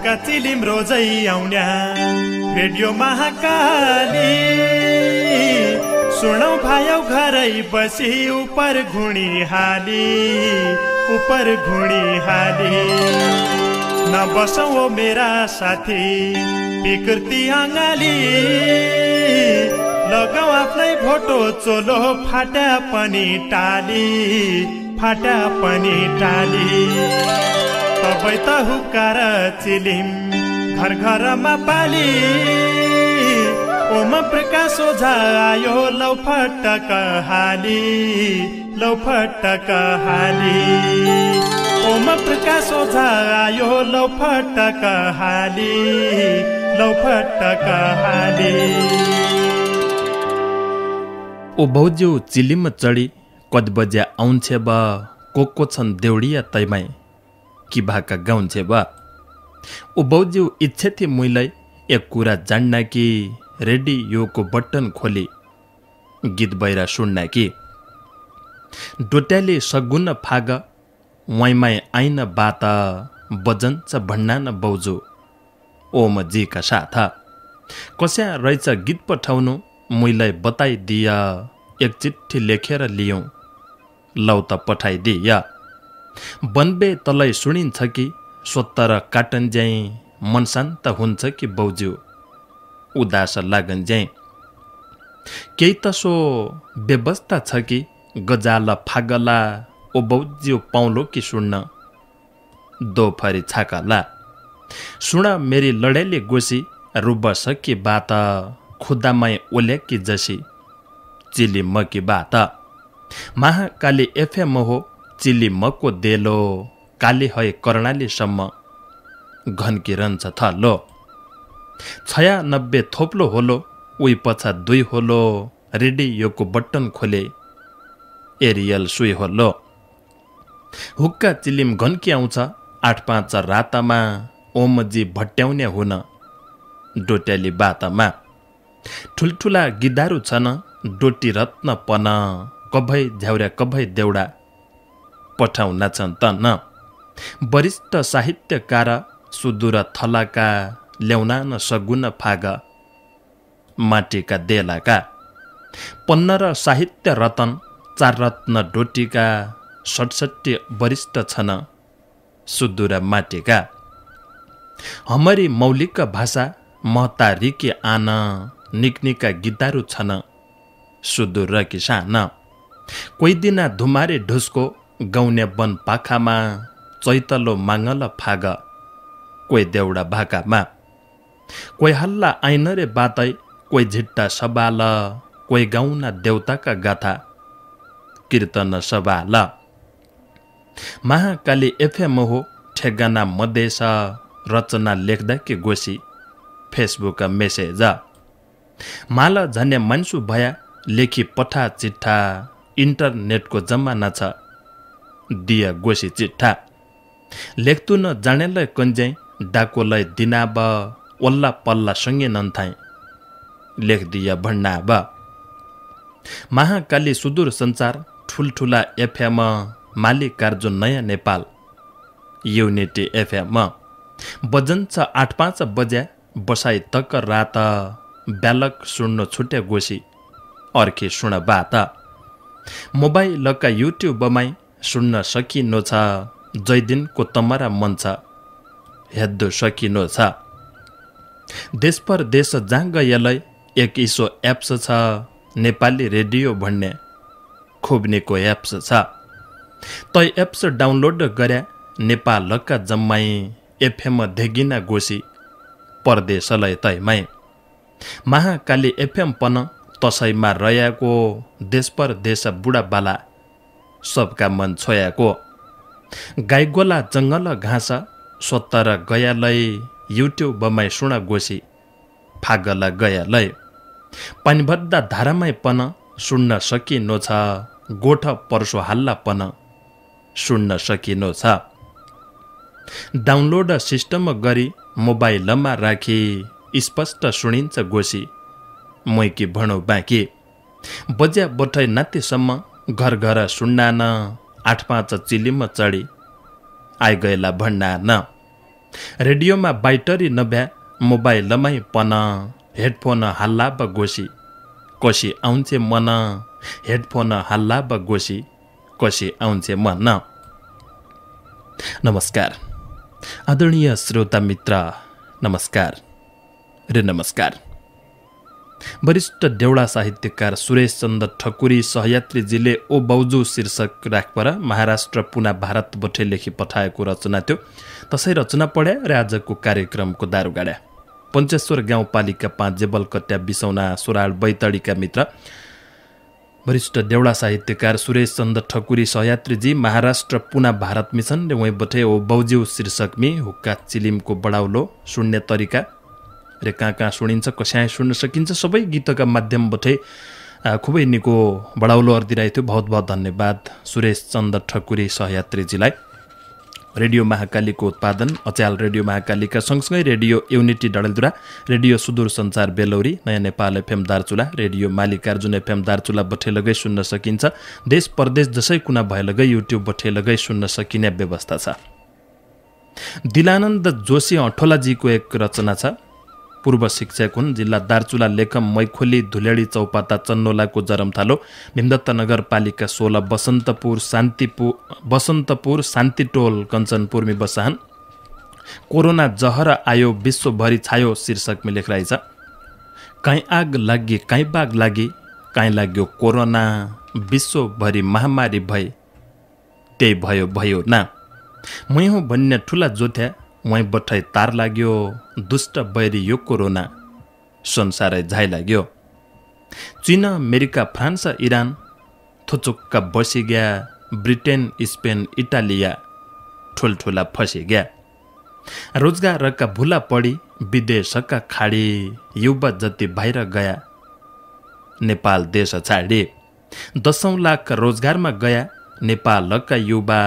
भएका Chilima रोजै आउन्या radio Mahakali सुनौ भायौ घरै बसी उपर घुणी हाली नबसौ मेरा साथी विकृति अङ्गाली लगाऊ आफ्नै भोटो चोलो फाटा पनि टाली तबै त हुक्कार चिलिम घर घरमा पाली ओम प्रकाश ओझा आयो लौ फटक हाली ओम प्रकाश ओझा आयो लौ फटक हाली ओ भौज्यू चिलिम चढी कद बज्या आउँछे बा को छन् देउडिया तैमाई कि भाका गाउँछे बा ओ भौज्यू इच्छा थिए मुइलाई एक कुरा जान्ना कि रेडियोको बटन खोली गीत बहिरा सुन्ना कि डोट्याले सगुन फाग वाइमाई आइन बात बजन्छ भन्ना न बौजू ओम जीका साथ कस्या रहेछ गीत पठाउनु मुइलाई बताइदिया एक चिट्ठी लेखेर लियौँ लौ त पठाइदिया बनबे तलै सुनिन्छ कि स्वत्तर काटन ज्याइ मन शान्त हुन्छ कि बौज्यू उदास लागन ज्याइ केही त सो व्यवस्था छ कि गजाल फागला ओ बौज्यू पाउलो कि सुन्न दोफरी छाकला सुन मेरी लडेली गोसी रुब सकी बात खुदामै ओल्याकी जसी चिली मकी बात महाकाली एफएम हो चिली मको देलो काली है कर्णालीसम्म घन्की रहन्छ थलो 96 थोप्लो होलो उही पछा 2 होलो रेडियोको बटन खोले एरियल सुई होलो हुक्का चिलिम घन्की आउँछ 8-5 रातामा ओमजी भट्याउने हुन डोट्याली बातामा ठुल्ठुला गिदारु छन् डोटी रत्न पन कभै झ्याउर्या कभै देउडा पठाउन छन् तन वरिष्ठ साहित्यकार सुदूर थलाका ल्याउन न सगुन फाग माटीका देलाका 15 साहित्य रतन 4 रत्न डोटीका 67 वरिष्ठ छन् सुदूर माटीका हमारी मौलिक भाषा महता रिकी आन निक्निका गीतारू छन् सुदूर किसान कोही दिना धुमारे ढुसको गाउने वन पाखामा चैतलो माङ्गल फाग कोही देउडा भाकामा कोही हल्ला आइन रे बातै कोही झिट्टा सबाल कोही गाउना देउताका गाथा कीर्तन सबाल महाकाली एफएम हो ठेगाना मधेस रचना लेख्दा कि गोसी फेसबुक मेसेज माल झन्या मान्सु भया लेखी पठा चिट्ठा इन्टरनेटको जमाना छ दिया गोसी चिट्ठा लेख्तु न जानेलाई कन्ज्याइ डाकोलाई दिनाब ओल्ला पल्ला सँगै नन्थाइ लेखदिया भन्नाब महाकाली सुदूर सञ्चार ठुल्ठुला एफएम मालिकार्जुन नयाँ नेपाल युनिटी एफएम बजन्छ 8-5 बज्या बसाई तक रात ब्यालक सुन्नु छुट्या गोसी अर्की सुन बात मोबाइलका युट्युबमाई सुन्न सकिनो छ जैदिनको तमरा मन छ हेद्दो सकिनो छ देश पर देश जहाँ गएलाई एक इसो एप्स छ नेपाली रेडियो भन्ने खुब्नेको एप्स छ तै एप्स डाउनलोड गर्या नेपालका जम्मै एफएम धेगिना गोसी परदेशलाई तैमाई महाकाली एफएम पन तसैमा रह्याको देश पर देश बुढाबाला सबका मन छोयाको गाईगोला जङ्गल घाँस स्वत्तर गयालै युट्युबमै सुन गोसी फागला गयालै पानीभद्दा धारामै पन सुन्न सकिनो छ गोठ पर्सो हाल्ला पन सुन्न सकिनो छ डाउनलोड सिस्टम गरी मोबाइलमा राखी स्पष्ट सुनिन्छ गोसी मैकी भणौ बाँकी बज्या बठै नातिसम्म घर घर सुन्ना न 8-5 चिलिम चढी आइगएला भन्ना न रेडियोमा बाइटरी नभ्या मोबाइलमै पन हेडफोन हल्ला ब गोसी कसी आउँछ मन हेडफोन हल्ला ब गोसी कसी आउँछ मन। नमस्कार आदरणीय श्रोता मित्र, नमस्कार रे नमस्कार। वरिष्ठ देउडा साहित्यकार सुरेश चन्द्र ठकुरी सहयात्रीजीले ओ बाउजू शीर्षक राखपर महाराष्ट्र पुना भारत बठे लेखी पठाएको रचना थियो। तसै रचना पढ्या र आजको कार्यक्रमको दारू गाड्या। पञ्चेश्वर गाउँपालिका 5 जेबलकट्या बिसौना सोराळ बैतडीका मित्र वरिष्ठ देउडा साहित्यकार सुरेश चन्द्र ठकुरी सहयात्रीजी महाराष्ट्र पुना भारत मिसन वहीँ बठे ओ बाउज्यू शीर्षकमी हुक्का चिलिमको बडाउलो सुन्ने तरिका रे कहाँ सुनिन्छ कस्याँ सुन्न सकिन्छ सबै गीतका माध्यमबाटै खुबै निको बडाउलो अर्दिरहेको थियो। बहुत बहुत धन्यवाद सुरेश चन्द्र ठकुरी सहयात्रीजीलाई। रेडियो महाकालीको उत्पादन अच्याल रेडियो महाकालीका सँगसँगै रेडियो युनिटी डडेलधुरा, रेडियो सुदूर सञ्चार बेलौरी, नयाँ Nepal FM Darchula, radio Mallikarjun FM Darchula बठे लगै सुन्न सकिन्छ। देश परदेश जसै कुना भए लगै युट्युब बठे लगै सुन्न सकिने व्यवस्था छ। दिलानन्द जोशी अठोलाजीको एक रचना छ। पूर्व शिक्षक हुन्। जिल्ला दार्चुला, लेखम मैखोली, धुलेडी चौपाता, चन्नोलाको जरमथालो, भीमदत्त नगरपालिका 16, बसन्तपुर शान्तिटोल कञ्चनपुरमी बसाहन। कोरोना जहर आयो विश्वभरि छायो शीर्षकमा लेख रहेछ। काहीँ आग लागि काहीँ बाग लागि, काहीँ लाग्यो कोरोना, विश्वभरि महामारी भए त्यही भयो ना। मै हो भन्ने ठुला जोथ्या, वहीँ बठै तार लाग्यो, दुष्ट बैरी यो कोरोना, संसारै झाइ लाग्यो। चीन, अमेरिका, फ्रान्स, इरान थुचुक्का बसिग्या, ब्रिटेन, स्पेन, इटालिया ठुल्ठुला फसिग्या। रोजगारका भुला पडी विदेशका खाडी, युवा जति बाहिर गया नेपाल देश छाडी। 10 लाख रोजगारमा गया नेपालका युवा,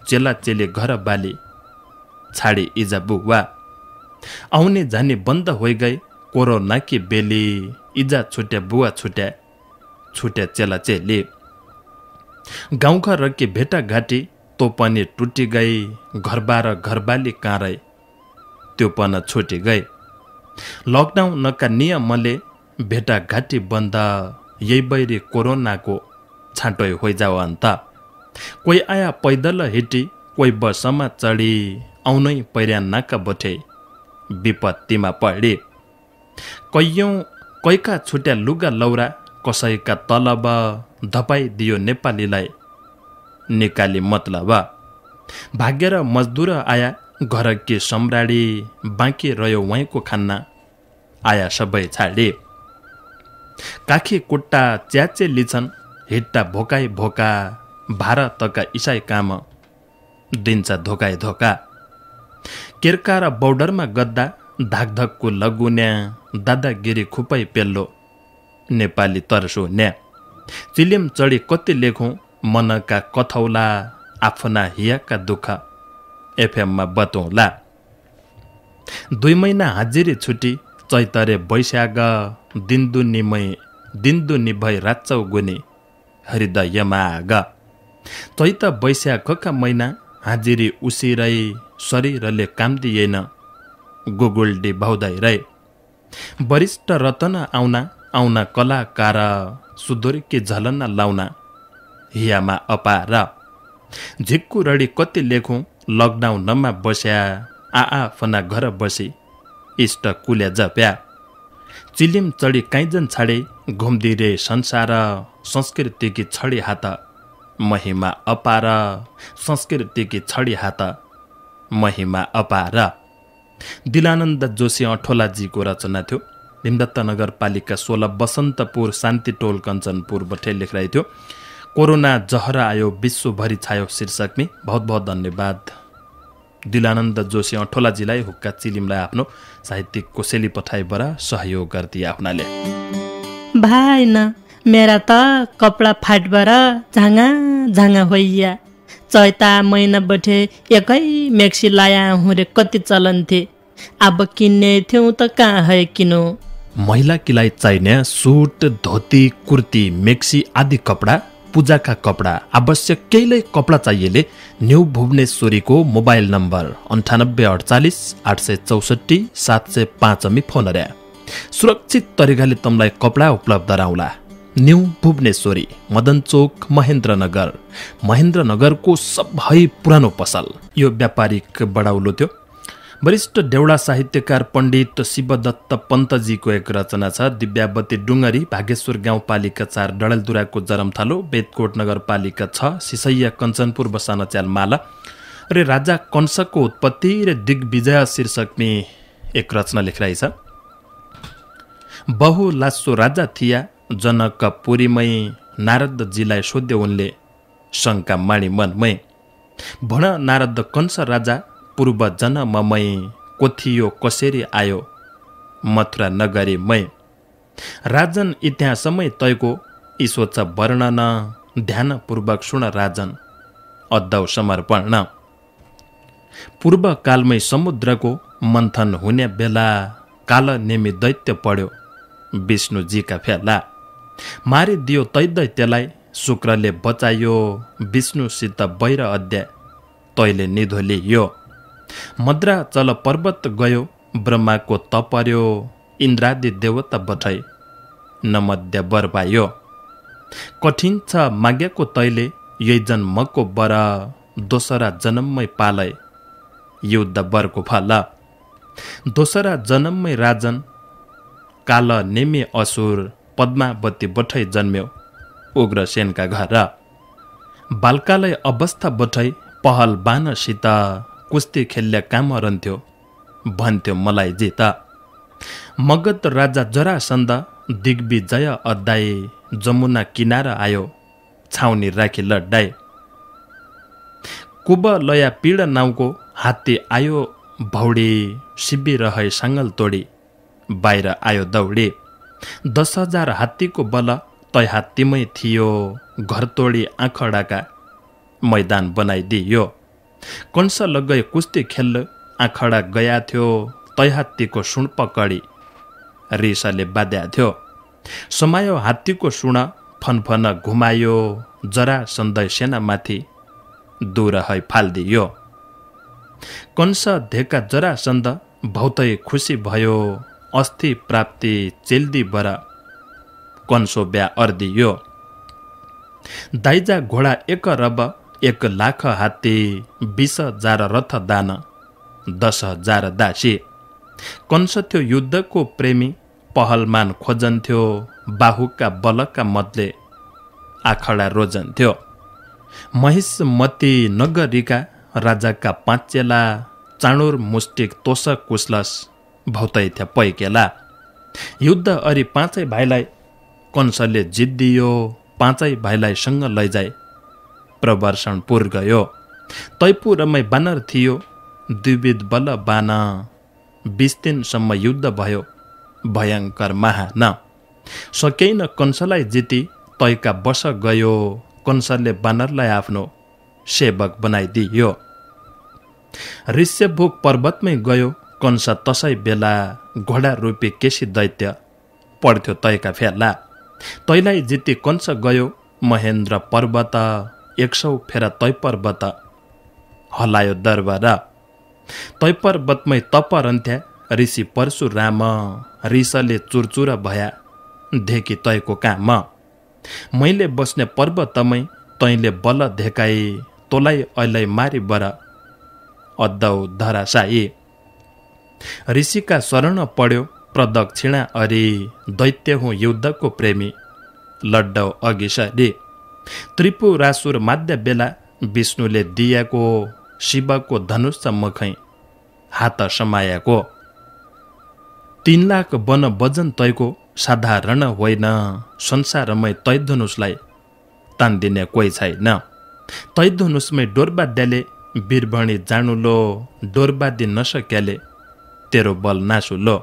चेला चेली घर बाली छाडी इजा बुवा। आउने जाने बन्द होइ गए कोरोना की बेली, इजा छुट्या बुवा छुट्या चेला चेली। गाउँघर के भेटा घाटी तो पनि टुटी गई, घरबार घरबाली काँरै त्यो पनि छुटी गए। लकडाउनका नियमले भेटा घाटी बन्द, यही बैरी कोरोनाको छाँटै होइजाओ अन्त। कोही आया पैदल हिटी, कोही बसमा चढी, आउनै पैर्या नाका बठे विपत्तिमा पढी। कैका छुट्या लुगा लौरा, कसैका तलब धपाइदियो नेपालीलाई निकाली मतलब। भाग्य र मजदुर आया घर के सम्राडी, बाँकी रह्यो वहीँको खाना आया सबै छाडी। काखी कुट्टा च्याचे लिछन्, हिट्टा भोकाई भोका, भारतका इसाई काम दिन्छ धोकाई धोका। केर्का र बौर्डरमा गद्दा, धाकधकको लगुन्या, दादागिरी खुपै पेल्लो नेपाली तर्सुन्या। चिलिम चढी कति लेखौँ मनका कथौला, आफ्ना हियाका दुःख एफएममा बतौँला। 2 महिना हाजिरी छुटी, चैतरे वैशाख, दिनदुनी भई राचौ गुनी हृदयमा आग। चैत वैशाखका महिना हाजिरी उसिरै, शरीरले काम दिएन गुगुल्डी भाउदै रै। वरिष्ठ रतन आउना कलाकार, सुदूरकी झलन लाउना हियामा अपार। झिक्कु रडी कति लेखौँ लकडाउनमा बस्या, आफना घर बसी इष्ट कुल्या जप्या। चिलिम चढी काइजन छाडे, घुम्दिरे संसार, संस्कृतिकी छडी हात महिमा अपार, संस्कृतिकी छडी हात महिमा अपार। दिलानन्द जोशी अठोलाजीको रचना थियो। भीमदत्त नगरपालिका 16, बसन्तपुर शान्तिटोल कञ्चनपुर बठे लेखिरहेको थियो। कोरोना जहर आयो विश्वभरि छायो शीर्षकमी। बहुत बहुत धन्यवाद दिलानन्द जोशी अठोलाजीलाई, हुक्का चिलिमलाई आफ्नो साहित्यिक कोसेली पठाइबाट सहयोग गरिदिए आफ्नाले। भाइ न मेरा त कपडा फाटबाट झाङा होइया, चैता महिना बठे एकै मेक्सी लाया हुँ रे कति चलन थे, अब किन्ने थियौँ त कहाँ है किनो। महिला किलाई चाहिने सुट, धोती, कुर्ती, मेक्सी आदि कपडा पूजाका कपडा आवश्यक केहीलाई कपडा चाहिएले न्यू भुवनेश्वरीको मोबाइल नम्बर 9848 864 705 फोन रे सुरक्षित तरिकाले तमलाई कपडा उपलब्ध राउला। न्यू भुवनेश्वरी मदन चोक महेन्द्रनगरको सबै पुरानो पसल। यो व्यापारिक बडाउलो थियो। वरिष्ठ देउडा साहित्यकार पण्डित शिवदत्त पन्तजीको एक रचना छ दिव्यावती डुङ्गरी भागेश्वर गाउँपालिका 4 डडेलधुराको जरमथालो बेदकोट नगरपालिका 6 सिसैया कञ्चनपुर बसाना च्याल माला रे राजा कंसको उत्पत्ति रे दिग्विजय शीर्षकमी एक रचना लेखिरहेको छ। बहु लासो राजा थिया जनकपुरीमै नारदजीलाई सोध्यो उनले शङ्का माणी मनमै भण नारद कंस राजा पूर्व जन्ममै कोथियो कसरी आयो मथुरा नगरीमै राजन इतिहासमै तयको ईश्वच वर्णन ध्यानपूर्वक सुन राजन अद्धौ समर्पण। पूर्व कालमै समुद्रको मन्थन हुने बेला काल नेमी दैत्य पढ्यो विष्णुजीका फेला मारिदियो दैत्यलाई शुक्रले बचायो विष्णुसित वैर अध्याय तैले निधोलियो मद्राचल पर्वत गयो ब्रह्माको तपर्यो इन्द्रादि देवता बठाई नमध्य वर पायो कठिन छ मागेको तैले यही जन्मको वर दोसरा जन्ममै पालय युद्ध वरको फल दोसरा जन्ममै राजन काल नेमी असुर पद्मावती बठै जन्म्यो उग्रसेनका घर बालकालय अवस्था बठै पहल बानसित कुस्ती खेल्य काम रहन्थ्यो भन्थ्यो मलाई जित मगध राजा जरासन्ध दिग्विजय अध्याय जमुना किनारा आयो छाउनी राखी लड्डाई कुबलया पीड नाउको हात्ती आयो भौडी शिविर है साङ्गल तोडी बाहिर आयो दौडी 10,000 हात्तीको बल तै हात्तीमै थियो घर तोडी आँखडाका मैदान बनाइदियो कंस लगै कुस्ती खेल आँखडा गया थियो तै हात्तीको सुण पकडी रिसले बाध्या थियो समायो हात्तीको सुण फनफन घुमायो जरा सन्दै सेनामाथि दूर है फाल्दियो कंस धेका जरासन्ध भौतै खुसी भयो अस्थि प्राप्ति चेल्दी बर कंसो ब्या अर्दियो दाइजा घोडा 1 रब 1 लाख हात्ती 20,000 रथ दान 10,000 दासी कंस थियो युद्धको प्रेमी पहलमान खोजन्थ्यो बाहुका बलका मतले आखडा रोजन्थ्यो महिषमती नगरीका राजाका 5 चेला चाँडुर मुष्टिक तोसक कुशलस भौतै थ्या पैकेला युद्ध अरि 5 भाइलाई कंसले जिद्दियो 5 भाइलाई सँग लैजाए प्रवर्षणपुर गयो तैपुरमै बानर थियो द्विविध बल बान 20 दिनसम्म युद्ध भयो भयङ्कर महान सकेन कंसलाई जिती तैका बस गयो कंसले बानरलाई आफ्नो सेवक बनाइदियो ऋष्यभुक पर्वतमै गयो कंस तसै बेला घोडा रूपी केसी दैत्य पढ्थ्यो तैका फेला तैलाई जिती कंस गयो महेन्द्र पर्वत 100 फेरा तै पर्वत हलायो दरबार तै पर्वतमै तप रहन्थ्या ऋषि परशुराम रिसले चुरचुर भया धेकी तैको काम मैले बस्ने पर्वतमै तैले बल धेकाई तोलाई अहिले मारी बर अद्धौ धराशायी ऋषिका शरण पढ्यो प्रदक्षिणा अरि दैत्य हुँ युद्धको प्रेमी लड्डौ अघि सरी त्रिपुरासुर माध्य बेला विष्णुले दिएको शिवको धनुष मुखै हात समाएको 3 लाख वन वजन तैको साधारण होइन संसारमै तै धनुषलाई तान्दिने कोही छैन तै धनुषमै डोरबाद्याले वीरभणी जानुलो डोरबादी नसक्याले तेरो बल नासुलो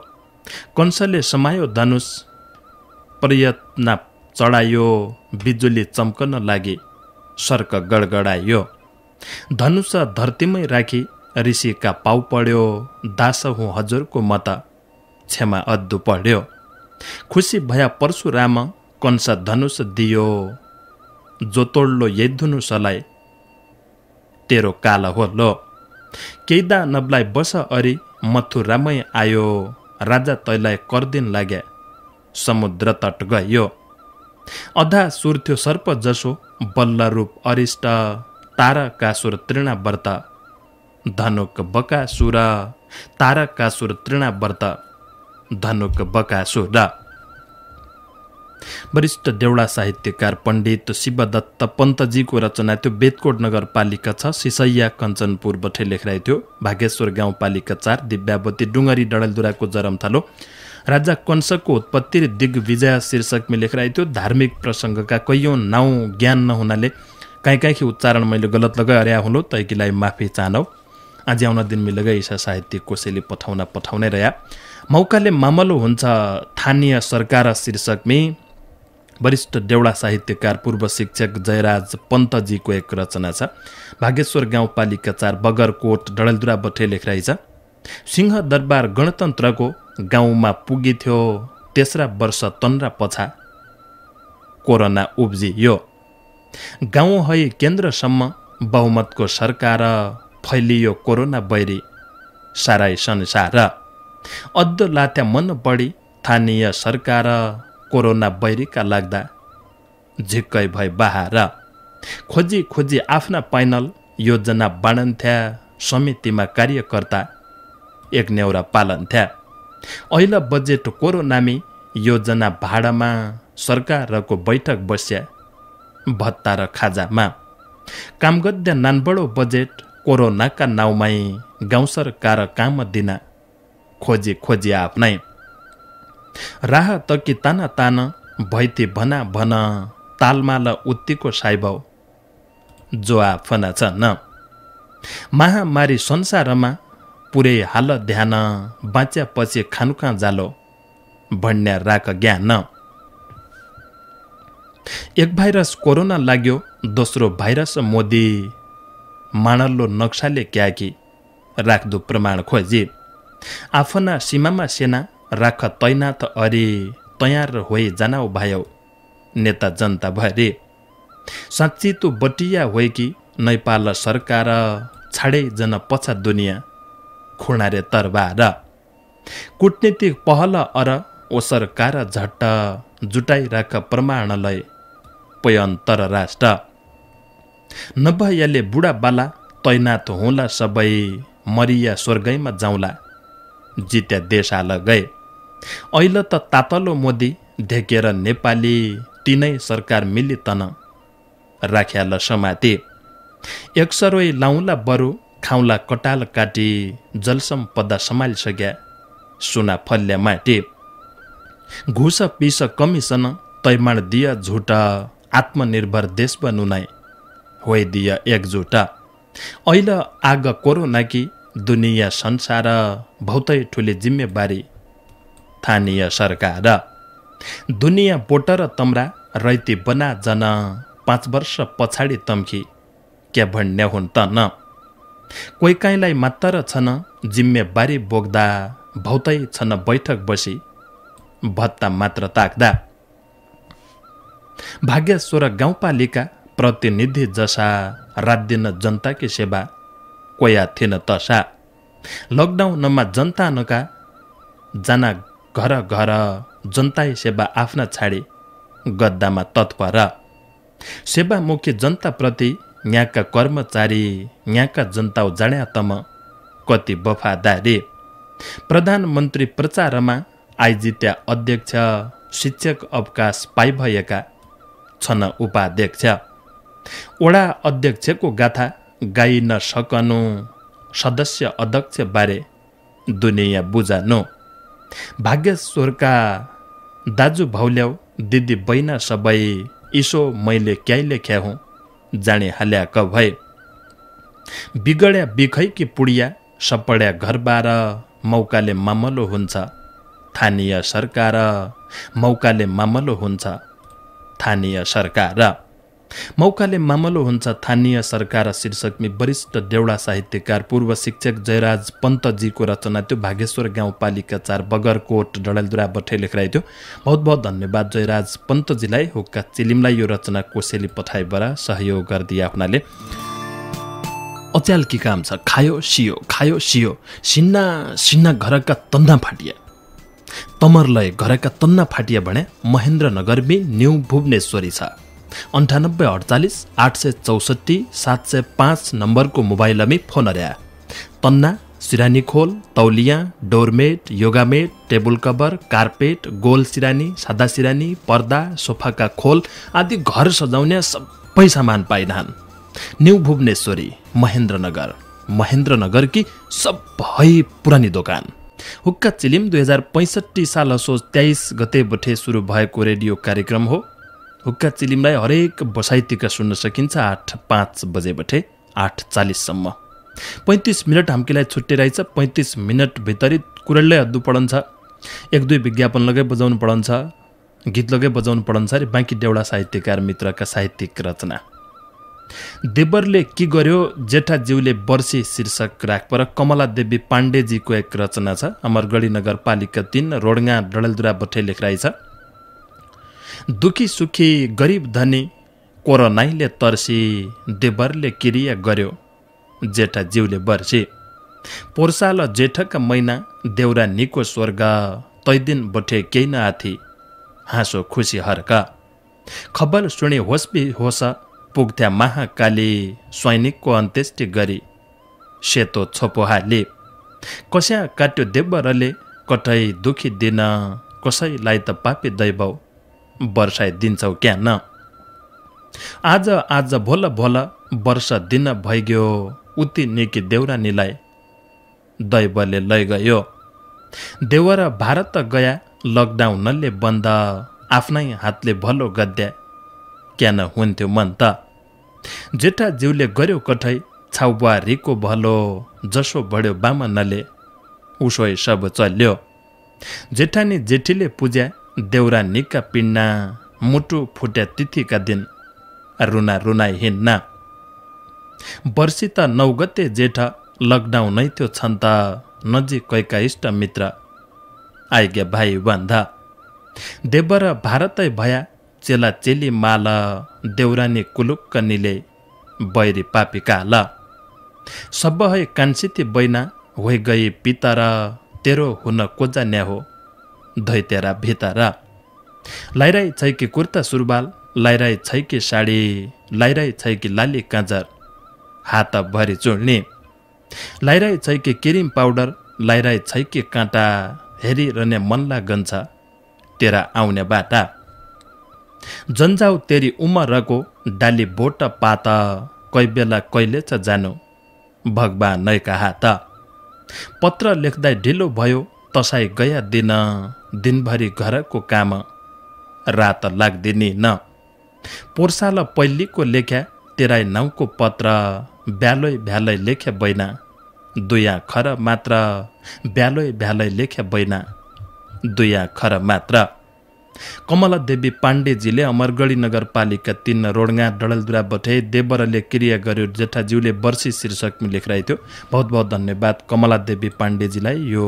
कंसले समायो धनुष प्रयत्न चढायो बिजुली चम्कन लागि सर्क गडगडायो धनुष धरतीमै राखी ऋषिका पाउ पढ्यो दास हुँ हजुरको मत क्षमा अद्दु पढ्यो खुसी भया परशुराम कंस धनुष दियो जोतोड्लो यधुनु सलाई तेरो काल हो लो केइदा नबलाई बस अरि मथुरामै आयो राजा तैलाई करदिन लाग्या समुद्र तट गयो अधा सुर्थ्यो सर्प जसो बल्ल रूप अरिष्ट तारकासुर तृणावर्त धनुक बकासुर तारकासुर तृणावर्त धनुक बकासुर। वरिष्ठ देउडा साहित्यकार पण्डित शिवदत्त पन्तजीको रचना त्यो बेतकोट नगरपालिका 6 सिसैया कञ्चनपुरबाट लेखिरहेको थियो। भागेश्वर गाउँपालिका 4 दिव्यावती डुङ्गरी डडेलधुराको जरमथलो राजा कंसको उत्पत्ति र दिग्विजय शीर्षकमा लेखिरहेको थियो। धार्मिक प्रसङ्गका कैयौँ नाउँ ज्ञान नहुनाले काहीँ उच्चारण मैले गलत लगाए अर्या हुलो तैकीलाई माफी चाहनौ। आज आउन दिन मिलगै ईशा साहित्य कोसेली पठाउनै रह्या मौकाले मामलो हुन्छ स्थानीय सरकार शीर्षकमी वरिष्ठ देउडा साहित्यकार पूर्व शिक्षक जयराज पन्तजीको एक रचना छ। भागेश्वर गाउँपालिका 4 बगरकोट डडेलधुराबाट लेखिरहेछ। सिंह दरबार गणतन्त्रको गाउँमा पुगिथ्यो तेस्रा वर्ष तन्रा पछा कोरोना उब्जियो गाउँ है केन्द्रसम्म बहुमतको सरकार फैलियो कोरोना बैरी सारै संसार अद्ध लात्या मन बढी स्थानीय सरकार कोरोना बैरीका लाग्दा झिक्कै भई बाहार खोजी आफ्ना पाइनल योजना बाँडन्थ्या समितिमा कार्यकर्ता एक नेउरा पालन्थ्या ऐल बजेट कोरोनामी योजना भाडामा सरकारको बैठक बस्या भत्ता र खाजामा कामगद्या नानबडो बजेट कोरोनाका नाउँमै गाउँ सरकार काम दिना खोजी आफ्नै राह तकी ताना भैती भना तालमाल उत्तिको साइबाउ जो आफना छन् महामारी संसारमा पुरै हाल ध्यान बाँच्या पछि खानुका जालो भन्या राख ज्ञान एक भाइरस कोरोना लाग्यो दोस्रो भाइरस मोदी माणल्लो नक्साले क्याकी राख्दु प्रमाण खोजी आफ्ना सीमामा सेना राख तैनात अरे तयार होइ जानाउ भाइौ नेता जनता भरे साँच्ची तु बटिया होइ कि नेपाल सरकार छाडे जन पछा दुनियाँ खुणारे तरबार कूटनीतिक पहल अर ओ सरकार झट्ट जुटाइ राख प्रमाणलय पयन्तर राष्ट्र नभएले बुढाबाला तैनात होला सबै मरिया स्वर्गैमा जाउँला जित्या देश हाल गए ऐल त तातलो मोदी ढेकेर नेपाली तीनै सरकार मिली तन राख्याल समाते एक सरोइ लाउला बरु खाउला कटाल काटी जलसम्पदा सम्हालिसक्या सुना फल्या माटे घुस पिस कमिसन तैमाण दिया झुटा आत्मनिर्भर देश बनुनाइ होइ दिया एकजुट ऐल आग कोरोना कि दुनिया संसार भौतै ठुले जिम्मेवारी स्थानीय सरकार दुनिया बोटर तम्रा रैती बना जन 5 वर्ष पछाडि तम्खी क्या भन्ने हुन् त न कोही काहीँलाई मात्र छन् जिम्मेवारी बोक्दा भौतै छन् बैठक बसी भत्ता मात्र ताक्दा भागेश्वर गाउँपालिका प्रतिनिधि जसा रात दिन जनताकी सेवा कोया थिएन तसा लकडाउनमा जनता नका जाना घर घर जनताई सेवा आफ्ना छाडी गद्दामा तत्पर सेवामुखी जनताप्रति यहाँका कर्मचारी यहाँका जनता जाड्या तम कति वफादारी प्रधानमन्त्री प्रचारमा आइजित्या अध्यक्ष शिक्षक अवकाश पाइभएका छन् उपाध्यक्ष वडा अध्यक्षको गाथा गाइ नसकनु सदस्य अध्यक्ष बारे दुनिया बुझानु भाग्यश्वरका दाजु भाउल्याउ दिदी बहिना सबै इसो मैले क्याइ लेख्या हुँ जाने हाल्या क भए बिगड्या बिखैकी पुडिया सपड्या घरबार मौकाले मामलो हुन्छ स्थानीय सरकार मौकाले मामलो हुन्छ स्थानीय सरकार मौकाले मामलो हुन्छ थानीय सरकार शीर्षकमी वरिष्ठ देउडा साहित्यकार पूर्व शिक्षक जयराज पन्तजीको रचना त्यो भागेश्वर गाउँपालिका 4 बगरकोट डडेलधुरा बठे लेखराइ थियो। बहुत बहुत धन्यवाद जयराज पन्तजीलाई। हुक्का चिलिमलाई यो रचना कोसेली पठाइबरा सहयोग गरिदिए आफ्नाले। अच्याल की काम छ खायो सियो सिन्ना सिन्ना घरका तन्ना फाटिया तमरलय घरका तन्ना फाटिया भने महेन्द्रनगरमी न्यू भुवनेश्वरी छ। 9848 864 705 नम्बरको मोबाइलमी फोन अर्या तन्ना सिरानी खोल तौलिया doormat yoga mat table cover carpet गोल सिरानी सादा सिरानी पर्दा सोफाका खोल आदि घर सजाउने सबै सामान पाइनान्। न्यू भुवनेश्वरी महेन्द्रनगर की सबै पुरानी दोकान। हुक्का चिलिम 2065 साल असोज 23 गते बठे सुरु भएको रेडियो कार्यक्रम हो। हुक्का चिलिमलाई हरेक बसाइतिका सुन्न सकिन्छ 8:05 बजे बठे 8:40 सम्म। 35 मिनट हामीलाई छुट्टे रहेछ। 35 मिनट भित्री कुरल्लै अद्दु पडन्छ। 1-2 विज्ञापन लगे बजाउनु पडन्छ, गीत लगे बजाउनु पडन्छ रे बाँकी देउडा साहित्यकार मित्रका साहित्यिक रचना। देवरले के गर्यो जेठाज्यूले वर्षी शीर्षक राखपर कमला देवी पाण्डेजीको एक रचना छ। अमरगढी नगरपालिका 3 रोडगा डडेलधुरा बठे लेखराइ छ। दुखी सुखी गरीब धनी कोरोनाले तर्सी देवरले क्रिया गर्यो जेठाज्यूले वर्षी। पोर्साल जेठका महिना देउरा निको स्वर्ग तै दिन बठे केही न आथी हाँसो खुसी हर्का। खबर सुने होस बेहोस पुग्थ्या महाकाली सैनिकको अन्त्येष्टि गरी सेतो छोपोहाले। कस्या काट्यो देवरले कठै दुखी दिन कसैलाई त पापी दैवौ वर्षाइ दिन्छौ क्या न। आज भोल वर्ष दिन भइगयो उति निकी देउरानीलाई दैवले लैगयो। देवर भारत गया लकडाउनले बन्द आफ्नै हातले भलो गद्या क्या न हुन्थ्यो मन त। जेठाज्यूले गर्यो कठै छाउबुहारीको भलो जसो बढ्यो बामनले उसोइ सब चल्यो। जेठानी जेठीले पूज्या देउरानीका पिण्डा मुटु फुट्या तिथिका दिन रुना रुनाइ हिन्ना। वर्षी त 9 गते जेठ लकडाउनै थियो छन् त नजिकैका इष्ट मित्र आइग्या भाइ बन्धा। देवर भारतै भया चेला चेली माल देउरानी कुलुक्क निले बैरी पापी काल। सबहै कान्छिती बैना होइ गई पितर तेरो हुन कोजा न्या हो धैतेरा भितर। लाइराई छैकी कुर्ता सुरुवाल लाइराई छैकी साडी लाइराई छैकी लाली काँजर हात भरी चुड्ने लाइराई छैकी क्रिम पाउडर लाइराई छैकी काँटा हेरिरहने मनला गन्छ तेरा आउने बाटा। जन्जाउ तेरी उमरको डाली बोट पात कोही बेला कहिले छ जानु भगवान नैका हात। पत्र लेख्दै ढिलो भयो तसाई गया दिन दिनभरि घरको काम रात लाग्दिनी न। पोर्साल पहिलीको लेख्या तेराई नाउँको पत्र ब्यालै भ्यालै लेख्या बैना दुया खर मात्र ब्यालै भ्यालै लेख्या बैना दुया खर मात्र। कमला देवी पाण्डेजीले अमरगढी नगरपालिका 3 रोडगा डडेलधुरा बठे देवरले क्रिया गर्यो जेठाज्यूले वर्षी शीर्षकमा लेखराइ थियो। बहुत बहुत धन्यवाद कमला देवी पाण्डेजीलाई यो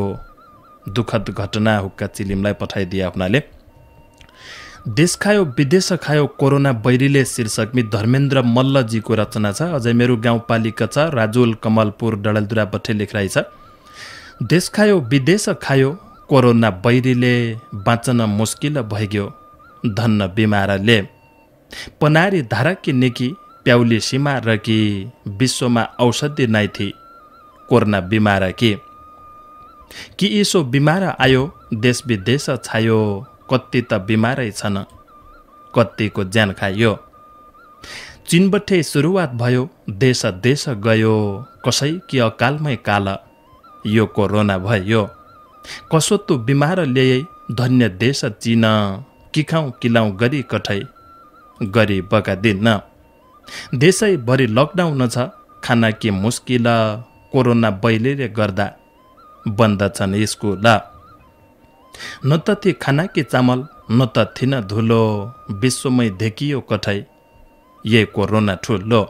दुःखद घटना हुक्का चिलिमलाई पठाइदिए आफ्नाले। देश खायो विदेश खायो कोरोना बैरीले शीर्षकमी धर्मेन्द्र मल्लजीको रचना छ। अझै मेरो गाउँपालिका छ राजुल कमलपुर डडेलधुरा बठे लेखराइ छ। देश खायो विदेश खायो कोरोना बैरीले बाँच्न मुस्किल भइग्यो धन्न बिमारले। पनारी धाराकी निकी प्याउली सीमा रकी विश्वमा औषधि नै थी कोरोना बिमार कि यसो बिमार आयो देश विदेश छायो कति त बिमारै छन् कतिको ज्यान खायो। चीनबठे सुरुवात भयो देश देश गयो कसै कि अकालमै काल यो कोरोना भयो। कसो तु बिमार ल्याए धन्य देश चीन किखाउँ किलाउँ गरी कठै गरी बका दिन। देशैभरि लकडाउन छ खाना के मुस्किल कोरोना बैलीले गर्दा बन्द छन् स्कुल। न त ती खाना के चामल न त थिन धुलो विश्वमै देखियो कठै ये कोरोना ठुलो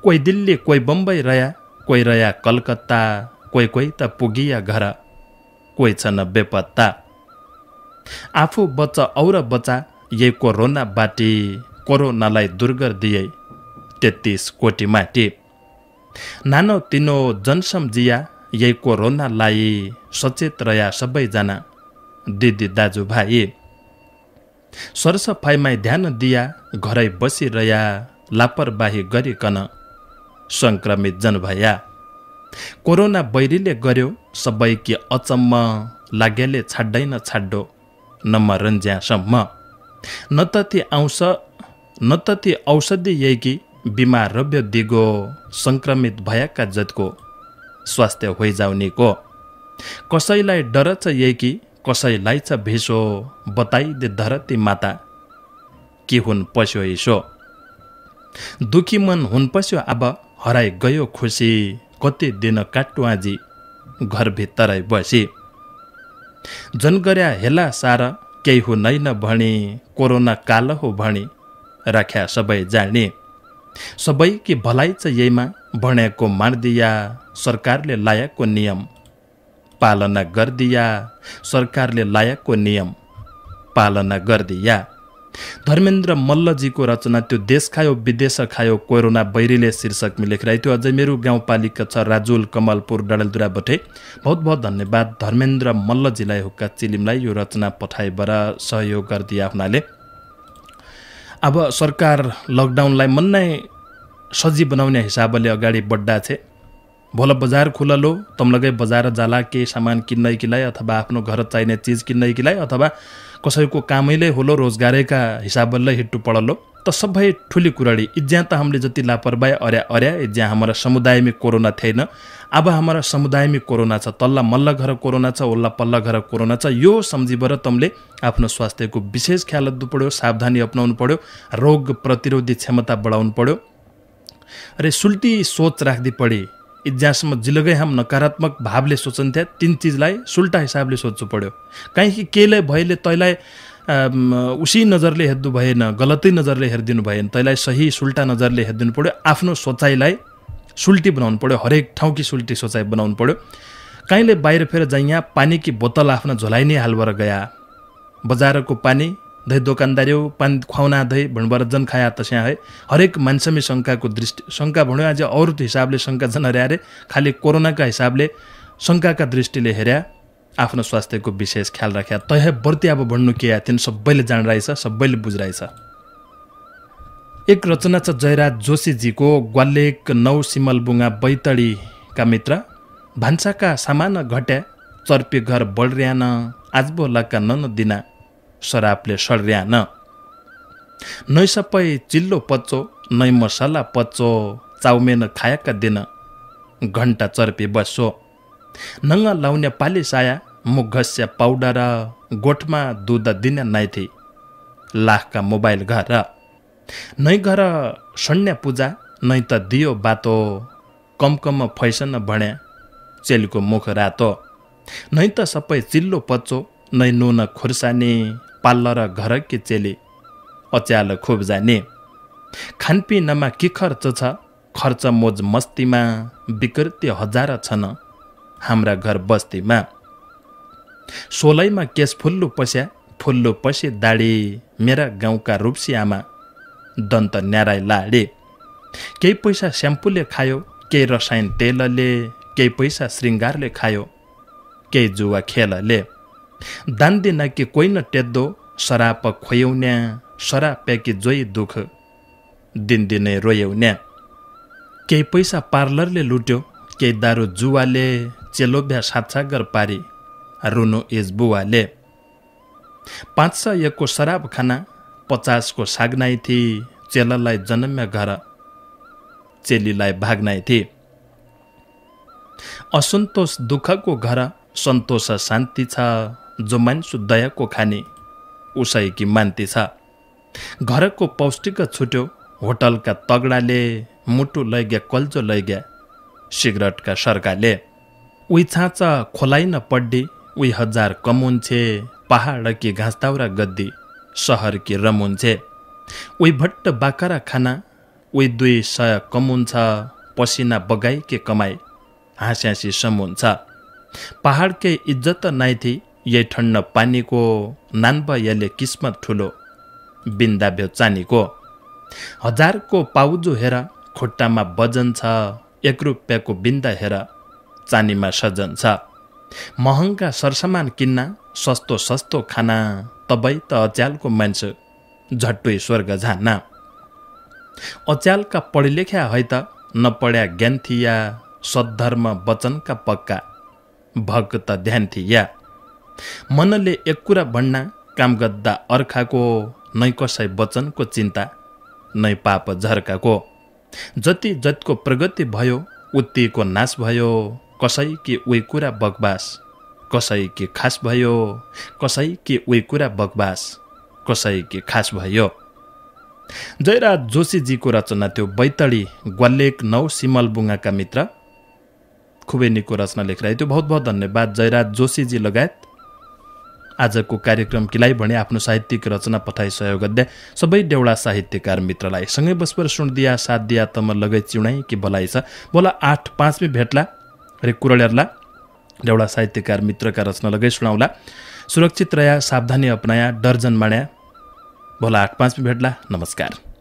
कोही दिल्ली कोही बम्बई रया कोही रया कलकत्ता कोही कोही त पुगिया घर कोही छन् बेपत्ता आफू बच्चा और बच्चा ये कोरोना बाटी कोरोनालाई दूर गरिदिए 33 कोटी माटी नानो तिनो जनसम्झिया यही कोरोनालाई सचेत रया सबैजना दिदी दाजुभाइ सरसफाइमा ध्यान दिया घरै बसिरया लापरवाही गरिकन संक्रमित जन भया कोरोना बैरीले गर्यो सबैकी अचम्म लागेले छाड्दैन छाड्डो न मरन्ज्यासम्म न त ती औषधि यही बिमार रब्यो दिगो संक्रमित भएका जतको स्वास्थ्य होइजाउनेको कसैलाई डर छ यही कसैलाई छ भेषो बताइदे धरती माता कि हुन पस्यो इसो दुखी मन हुन पस्यो अब हराइ गयो खुसी कति दिन काट्टु आजी घरभित्रै बसी जनगर्या हेला सारा केही हो नै भणी कोरोना काल हो भणी राख्या सबै जाने सबै कि भलाइ छ यहीमा भनेको मान्दिया सरकारले लायकको नियम पालना गर्दिया सरकारले लायकको नियम पालना गर्दिया धर्मेन्द्र मल्लजीको रचना त्यो देश खायो विदेश खायो कोरोना बैरीले शीर्षकमा लेखिरहेको थियो। अझै मेरो गाउँपालिका छ राजुल कमलपुर डडेलधुरा बटे बहुत बहुत धन्यवाद धर्मेन्द्र मल्लजीलाई हुक्का चिलिमलाई यो रचना पठाइबाट सहयोग गरिदिया हुनाले। अब सरकार लकडाउनलाई मन्नै सजी बनाउने हिसाबले अगाडि बढ्दा छे भोला बजार खुललो तमलगै बजार जाला के सामान किन्नै किलाई अथवा आफ्नो घर चाहिने चीज किन्नै किलाई अथवा कसैको कामैले होलो रोजगारैका हिसाबले हिट्टु पड़लो त सबै ठुली कुराडी इज्या त हामीले जति लापरवाही अर्या इज्या हाम्रो समुदायमा कोरोना थिएन अब हाम्रो समुदायमा कोरोना छ तल्ला मल्ल घर कोरोना छ ओल्ला पल्ला घर कोरोना छ यो सम्झिबर तमले आफ्नो स्वास्थ्यको विशेष ख्याल राख्नु पर्यो सावधानी अपनाउनु पर्यो रोग प्रतिरोधी क्षमता बढाउनु पर्यो। अरे सुल्टी सोच राख्दी पड़ी जहाँसम्म जिलगै हम नकारात्मक भावले सोचन्थ्या तीन चीजलाई सुल्टा हिसाबले सोच्नु पर्यो काहीँ केले भएले तैलाई उसी नजरले हेर्नु भएन गलतै नजरले हेरिदिनु भएन तैलाई सही सुल्टा नजरले हेरिदिनु पर्यो आफ्नो सोचाइलाई सुल्टी बनाउनु पर्यो हरेक ठाउँकी सुल्टी सोचाइ बनाउनु पर्यो। काहीँले बाहिर फेर यहाँ पानी की बोतल आफ्नो झोलाइ नै हालबर गया बजारको पानी धै दोकानदारी पानी खुवाउना धै भणबर जन खाया तस्या है हरेक मान्छेमै शंकाको दृष्टि शंका भन्यो आज अरू हिसाबले शंका जन हर्यारे खाली कोरोनाका हिसाबले शंकाका दृष्टिले हेर्या आफ्नो स्वास्थ्यको विशेष ख्याल राख्या तय बर्ती अब भन्नु के तिन सबैले जान रहेछ सबैले बुझिरहेछ। एक रचना छ जयराज जोशीजीको ग्वालेक नौ सिमलबुङ्गा बैतडीका मित्र भान्साका सामान घट्या चर्पी घर बढ्र्यान आज बोलाका नन दिना शराबले सड्र्यान नै सबै चिल्लो पच्चो नै मसला पच्चो चाउमेन खाएका दिन घण्टा चर्पी बस्छो नङ्ग लाउने पाली साया मुघस्या पाउडर गोठमा दुध दिन नाइथी लाखका मोबाइल घर नै घर सन्या पूजा नै त दियो बातो कम फैसन भन्या चेलीको मुख रातो नै त सबै चिल्लो पच्चो नै नुन खुर्सानी पाल्ल र घर के चेली अच्याल खुब जाने खानपिनमा के खर्च छ खर्च मोज मस्तीमा विकृति हजार छन् हाम्रा घर बस्तीमा सोलैमा केस फुल्लु पस्या दाडी मेरा गाउँका रूप्सी आमा दन्त न्याराई लाडे केही पैसा स्याम्पूले खायो केही रसायन तेलले केही पैसा श्रृङ्गारले खायो केही जुवा खेलले दान दिन कि कोही न टेद्दो शराप खोयौन्या शराप्याकी जोई दुख दिनदिनै रोयौन्या केही पैसा पार्लरले लुट्यो केही दारू जुवाले चेलोभ्या सातसागर पारी रुनु इज बुवाले 500 को शराब खाना 50 को साग्नाई थी चेलालाई जन्म्या घर चेलीलाई भाग्नाई थी असन्तोष दुःखको घर सन्तोष शान्ति छ जो मान्छे दयाको खाने उसैकी मान्ति छ घरको पौष्टिक छुट्यो होटलका तगडाले मुटु लैग्या कल्जो लैग्या सिगरेटका सर्काले उही छाँचा खोलाइ न पड्डी उही हजार कमुन्छे पहाड कि घाँसदाउरा गद्दी सहर कि रमुन्छे उही भट्ट बाकरा खाना उही 200 कमुन्छ पसिना बगाई के कमाई हाँस्यासी समुन्छ पहाडकै इज्जत नाइ थी यही ठण्ड पानीको नान्ब यले किस्मत ठुलो बिन्दा भ्यो चानीको 1000 को पाउजो हेर खुट्टामा वजन छ 1 रुपैयाँको बिन्दा हेर चानीमा सजन छ महँगा सरसामान किन्न सस्तो सस्तो खाना तबै त अच्यालको मान्छे झट्टै स्वर्ग जान्न अच्यालका पढेलेख्या है त नपढ्या ज्ञान थिया सद्धर्म वचनका पक्का भक्त ध्यान थिया मनले एक कुरा भन्ना काम गद्दा अर्खाको नै कसै वचनको चिन्ता नै पाप झर्काको जति जतको प्रगति भयो उत्तिको नाश भयो कसै कि उही कुरा बकवास कसै कि खास भयो कसै कि उही कुरा बकवास कसै कि खास भयो। जयराज जोशीजीको रचना थियो बैतडी ग्वालेक 9 सिमलबुङ्गाका मित्र खुबै निको रचना लेखिरहेको थियो। बहुत बहुत धन्यवाद जयराज जोशीजी लगायत आजको कार्यक्रम किलाई भने आफ्नो साहित्यिक रचना पठाई सहयोग गर्दै सबै देउडा साहित्यकार मित्रलाई सँगै बसपर सुन दिया साथ दिया तम लगै चिउनाइ कि भलाइ छ बोला 8-5 में भेट्ला रे कुरलेरला देउडा साहित्यकार मित्रका रचना लगै सुनाउला। सुरक्षित रह्या सावधानी अपनाया डर जन्माण्या बोला 8-5 में भेट्ला। नमस्कार।